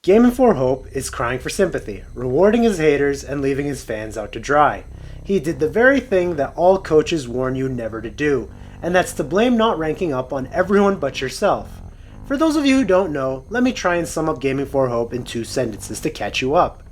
Gamin4Hope is crying for sympathy, rewarding his haters and leaving his fans out to dry. He did the very thing that all coaches warn you never to do, and that's to blame not ranking up on everyone but yourself. For those of you who don't know, let me try and sum up Gamin4Hope in 2 sentences to catch you up.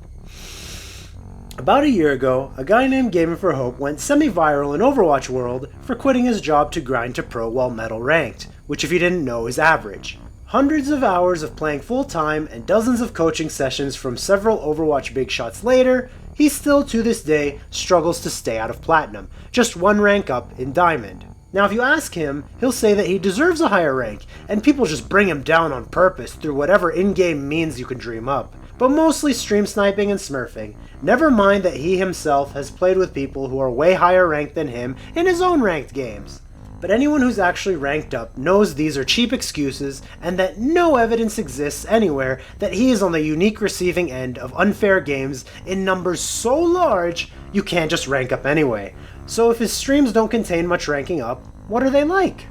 About a year ago, a guy named Gamin4Hope went semi-viral in Overwatch world for quitting his job to grind to pro while metal ranked, which if you didn't know is average. Hundreds of hours of playing full-time and dozens of coaching sessions from several Overwatch big shots later, he still to this day struggles to stay out of Platinum, just 1 rank up in Diamond. Now if you ask him, he'll say that he deserves a higher rank, and people just bring him down on purpose through whatever in-game means you can dream up. But mostly stream sniping and smurfing, never mind that he himself has played with people who are way higher ranked than him in his own ranked games. But anyone who's actually ranked up knows these are cheap excuses and that no evidence exists anywhere that he is on the unique receiving end of unfair games in numbers so large you can't just rank up anyway. So if his streams don't contain much ranking up, what are they like?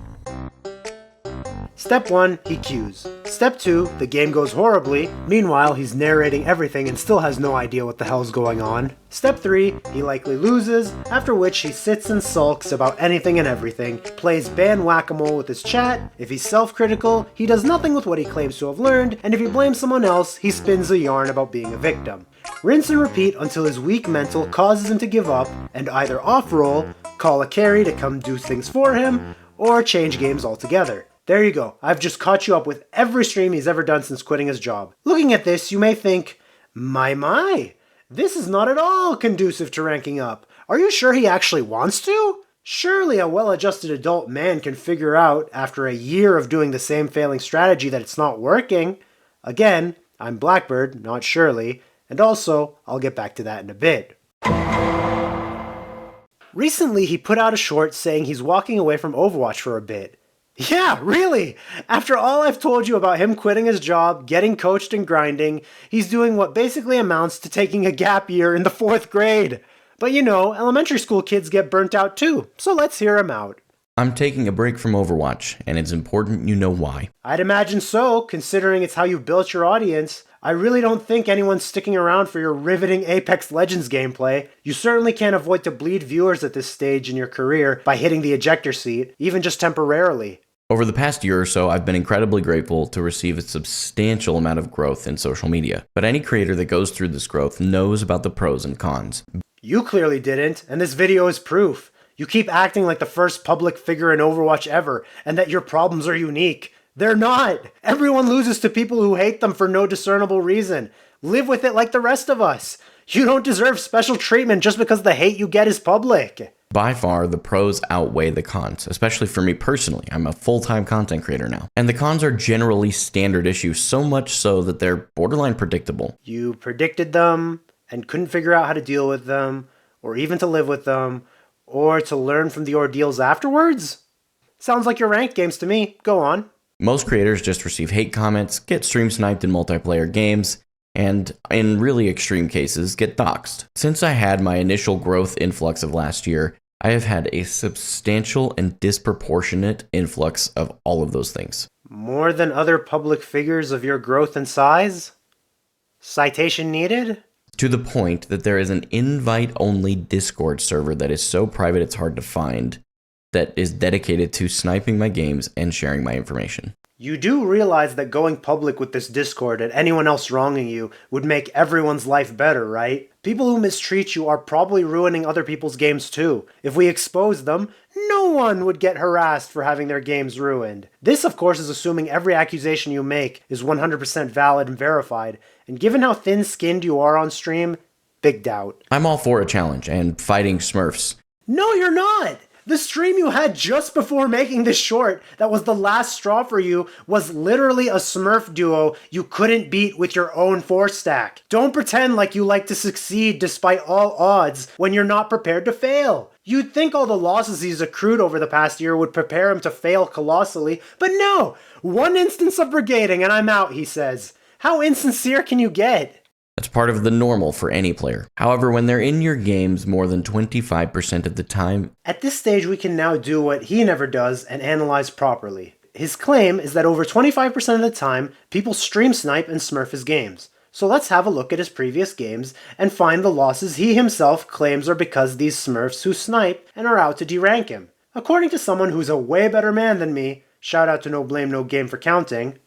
Step 1, he queues. Step 2, the game goes horribly, meanwhile he's narrating everything and still has no idea what the hell's going on. Step 3, he likely loses, after which he sits and sulks about anything and everything, plays ban whack-a-mole with his chat, if he's self-critical, he does nothing with what he claims to have learned, and if he blames someone else, he spins a yarn about being a victim. Rinse and repeat until his weak mental causes him to give up, and either off-roll, call a carry to come do things for him, or change games altogether. There you go, I've just caught you up with every stream he's ever done since quitting his job. Looking at this, you may think, my, this is not at all conducive to ranking up. Are you sure he actually wants to? Surely a well-adjusted adult man can figure out, after a year of doing the same failing strategy, that it's not working. Again, I'm Blackbird, not Shirley, and also, I'll get back to that in a bit. Recently, he put out a short saying he's walking away from Overwatch for a bit. Yeah, really! After all I've told you about him quitting his job, getting coached and grinding, he's doing what basically amounts to taking a gap year in the 4th grade. But you know, elementary school kids get burnt out too, so let's hear him out. I'm taking a break from Overwatch, and it's important you know why. I'd imagine so, considering it's how you've built your audience. I really don't think anyone's sticking around for your riveting Apex Legends gameplay. You certainly can't avoid to bleed viewers at this stage in your career by hitting the ejector seat, even just temporarily. Over the past year or so, I've been incredibly grateful to receive a substantial amount of growth in social media. But any creator that goes through this growth knows about the pros and cons. You clearly didn't, and this video is proof. You keep acting like the first public figure in Overwatch ever, and that your problems are unique. They're not! Everyone loses to people who hate them for no discernible reason. Live with it like the rest of us. You don't deserve special treatment just because the hate you get is public. By far, the pros outweigh the cons, especially for me personally. I'm a full-time content creator now. And the cons are generally standard issues, so much so that they're borderline predictable. You predicted them, and couldn't figure out how to deal with them, or even to live with them, or to learn from the ordeals afterwards? Sounds like your ranked games to me. Go on. Most creators just receive hate comments, get stream sniped in multiplayer games, and in really extreme cases, get doxxed. Since I had my initial growth influx of last year, I have had a substantial and disproportionate influx of all of those things. More than other public figures of your growth and size? Citation needed? To the point that there is an invite-only Discord server that is so private it's hard to find, that is dedicated to sniping my games and sharing my information. You do realize that going public with this Discord and anyone else wronging you would make everyone's life better, right? People who mistreat you are probably ruining other people's games too. If we expose them, no one would get harassed for having their games ruined. This, of course, is assuming every accusation you make is 100% valid and verified, and given how thin-skinned you are on stream, big doubt. I'm all for a challenge and fighting Smurfs. No, you're not! The stream you had just before making this short that was the last straw for you was literally a Smurf duo you couldn't beat with your own 4-stack. Don't pretend like you like to succeed despite all odds when you're not prepared to fail. You'd think all the losses he's accrued over the past year would prepare him to fail colossally, but no! 1 instance of brigading and I'm out, he says. How insincere can you get? That's part of the normal for any player. However, when they're in your games more than 25% of the time... At this stage, we can now do what he never does and analyze properly. His claim is that over 25% of the time, people stream snipe and smurf his games. So let's have a look at his previous games and find the losses he himself claims are because these smurfs who snipe and are out to derank him. According to someone who's a way better man than me, shout out to No Blame No Game for counting.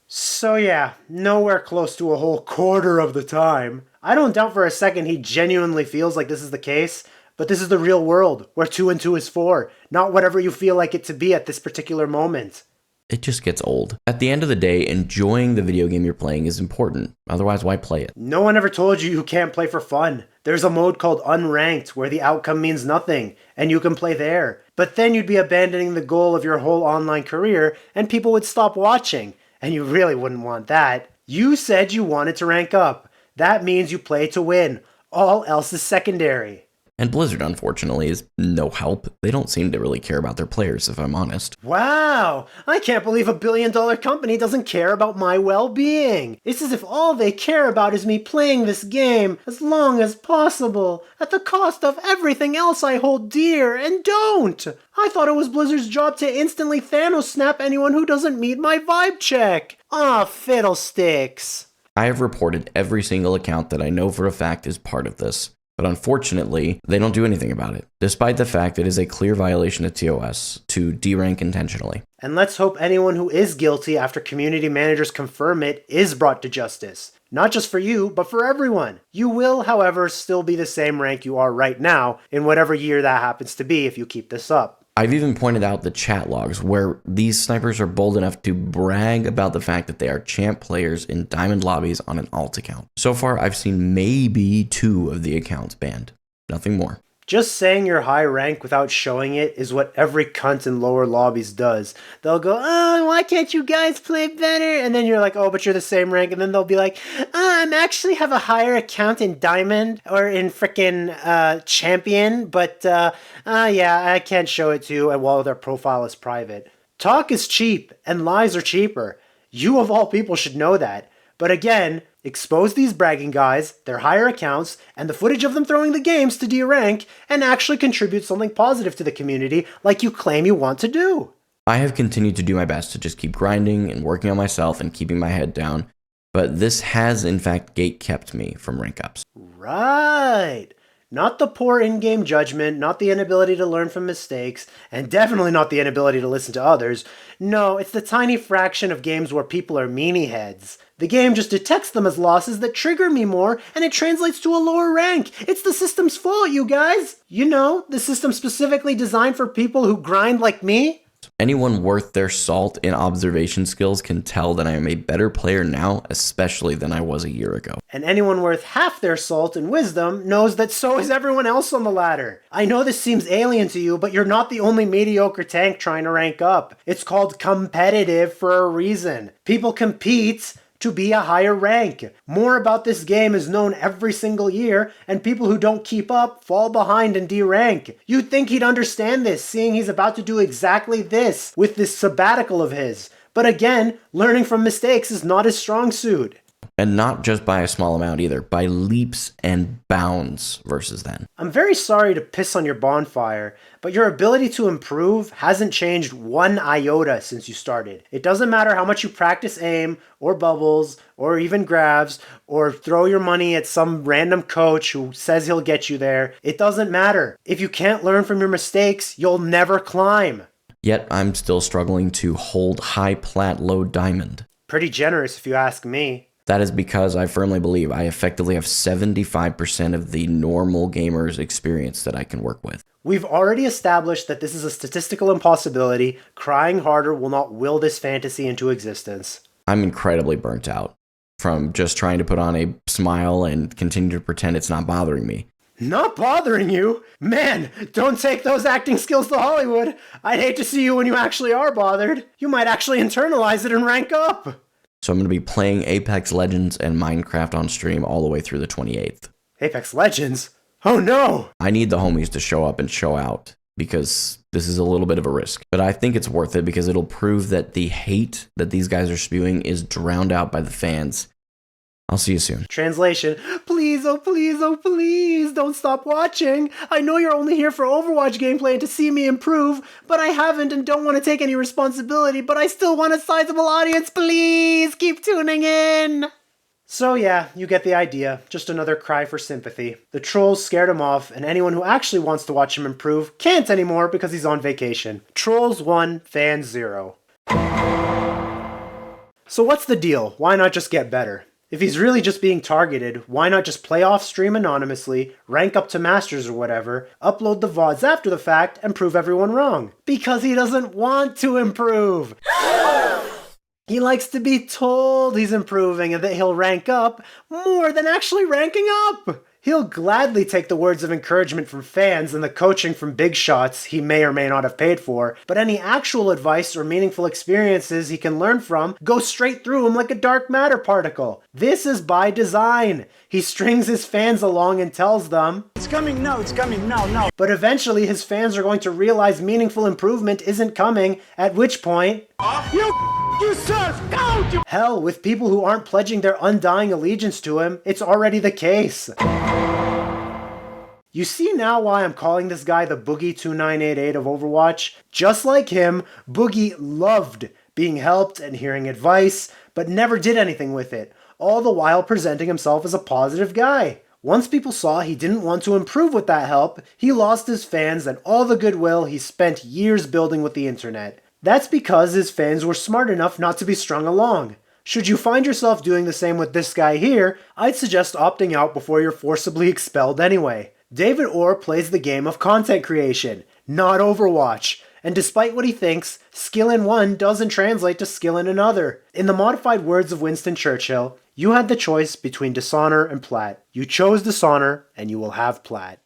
So yeah, nowhere close to a whole quarter of the time. I don't doubt for a second he genuinely feels like this is the case, but this is the real world, where 2 and 2 is 4, not whatever you feel like it to be at this particular moment. It just gets old. At the end of the day, enjoying the video game you're playing is important. Otherwise, why play it? No one ever told you can't play for fun. There's a mode called Unranked where the outcome means nothing, and you can play there. But then you'd be abandoning the goal of your whole online career, and people would stop watching. And you really wouldn't want that. You said you wanted to rank up. That means you play to win. All else is secondary. And Blizzard, unfortunately, is no help. They don't seem to really care about their players, if I'm honest. Wow! I can't believe $1 billion company doesn't care about my well-being. It's as if all they care about is me playing this game as long as possible, at the cost of everything else I hold dear and don't. I thought it was Blizzard's job to instantly Thanos snap anyone who doesn't meet my vibe check. Ah, fiddlesticks. I have reported every single account that I know for a fact is part of this. But unfortunately, they don't do anything about it, despite the fact it is a clear violation of TOS to derank intentionally. And let's hope anyone who is guilty after community managers confirm it is brought to justice. Not just for you, but for everyone. You will, however, still be the same rank you are right now, in whatever year that happens to be if you keep this up. I've even pointed out the chat logs where these snipers are bold enough to brag about the fact that they are champ players in diamond lobbies on an alt account. So far, I've seen maybe 2 of the accounts banned. Nothing more. Just saying you're high rank without showing it is what every cunt in lower lobbies does. They'll go, oh, why can't you guys play better? And then you're like, oh, but you're the same rank. And then they'll be like, I actually have a higher account in Diamond or in frickin' Champion, but yeah, I can't show it to you while their profile is private. Talk is cheap and lies are cheaper. You of all people should know that. But again, expose these bragging guys, their higher accounts, and the footage of them throwing the games to derank, and actually contribute something positive to the community like you claim you want to do. I have continued to do my best to just keep grinding and working on myself and keeping my head down, but this has in fact gate-kept me from rank ups. Right. Not the poor in-game judgment, not the inability to learn from mistakes, and definitely not the inability to listen to others. No, it's the tiny fraction of games where people are meanie heads. The game just detects them as losses that trigger me more, and it translates to a lower rank. It's the system's fault, you guys. You know, the system specifically designed for people who grind like me. Anyone worth their salt in observation skills can tell that I am a better player now, especially than I was a year ago. And anyone worth half their salt and wisdom knows that so is everyone else on the ladder. I know this seems alien to you, but you're not the only mediocre tank trying to rank up. It's called competitive for a reason. People compete to be a higher rank. More about this game is known every single year, and people who don't keep up fall behind and derank. You'd think he'd understand this, seeing he's about to do exactly this with this sabbatical of his. But again, learning from mistakes is not his strong suit. And not just by a small amount either, by leaps and bounds versus then. I'm very sorry to piss on your bonfire, but your ability to improve hasn't changed one iota since you started. It doesn't matter how much you practice aim, or bubbles, or even grabs, or throw your money at some random coach who says he'll get you there. It doesn't matter. If you can't learn from your mistakes, you'll never climb. Yet I'm still struggling to hold high plat low diamond. Pretty generous if you ask me. That is because I firmly believe I effectively have 75% of the normal gamer's experience that I can work with. We've already established that this is a statistical impossibility. Crying harder will not will this fantasy into existence. I'm incredibly burnt out from just trying to put on a smile and continue to pretend it's not bothering me. Not bothering you? Man, don't take those acting skills to Hollywood. I'd hate to see you when you actually are bothered. You might actually internalize it and rank up. So I'm going to be playing Apex Legends and Minecraft on stream all the way through the 28th. Apex Legends? Oh no! I need the homies to show up and show out, because this is a little bit of a risk. But I think it's worth it because it'll prove that the hate that these guys are spewing is drowned out by the fans. I'll see you soon. Translation: please, oh please, oh please, don't stop watching. I know you're only here for Overwatch gameplay and to see me improve, but I haven't and don't want to take any responsibility, but I still want a sizable audience. Please keep tuning in. So yeah, you get the idea. Just another cry for sympathy. The trolls scared him off, and anyone who actually wants to watch him improve can't anymore because he's on vacation. Trolls 1, fans 0. So what's the deal? Why not just get better? If he's really just being targeted, why not just play off stream anonymously, rank up to masters or whatever, upload the VODs after the fact, and prove everyone wrong? Because he doesn't want to improve! He likes to be told he's improving and that he'll rank up more than actually ranking up! He'll gladly take the words of encouragement from fans and the coaching from big shots he may or may not have paid for, but any actual advice or meaningful experiences he can learn from go straight through him like a dark matter particle. This is by design. He strings his fans along and tells them, it's coming, no. But eventually his fans are going to realize meaningful improvement isn't coming, at which point, you sus! Go! Hell, with people who aren't pledging their undying allegiance to him, it's already the case. You see now why I'm calling this guy the Boogie2988 of Overwatch? Just like him, Boogie loved being helped and hearing advice, but never did anything with it, all the while presenting himself as a positive guy. Once people saw he didn't want to improve with that help, he lost his fans and all the goodwill he spent years building with the internet. That's because his fans were smart enough not to be strung along. Should you find yourself doing the same with this guy here, I'd suggest opting out before you're forcibly expelled anyway. David Orr plays the game of content creation, not Overwatch. And despite what he thinks, skill in one doesn't translate to skill in another. In the modified words of Winston Churchill, you had the choice between dishonor and plat. You chose dishonor, and you will have plat.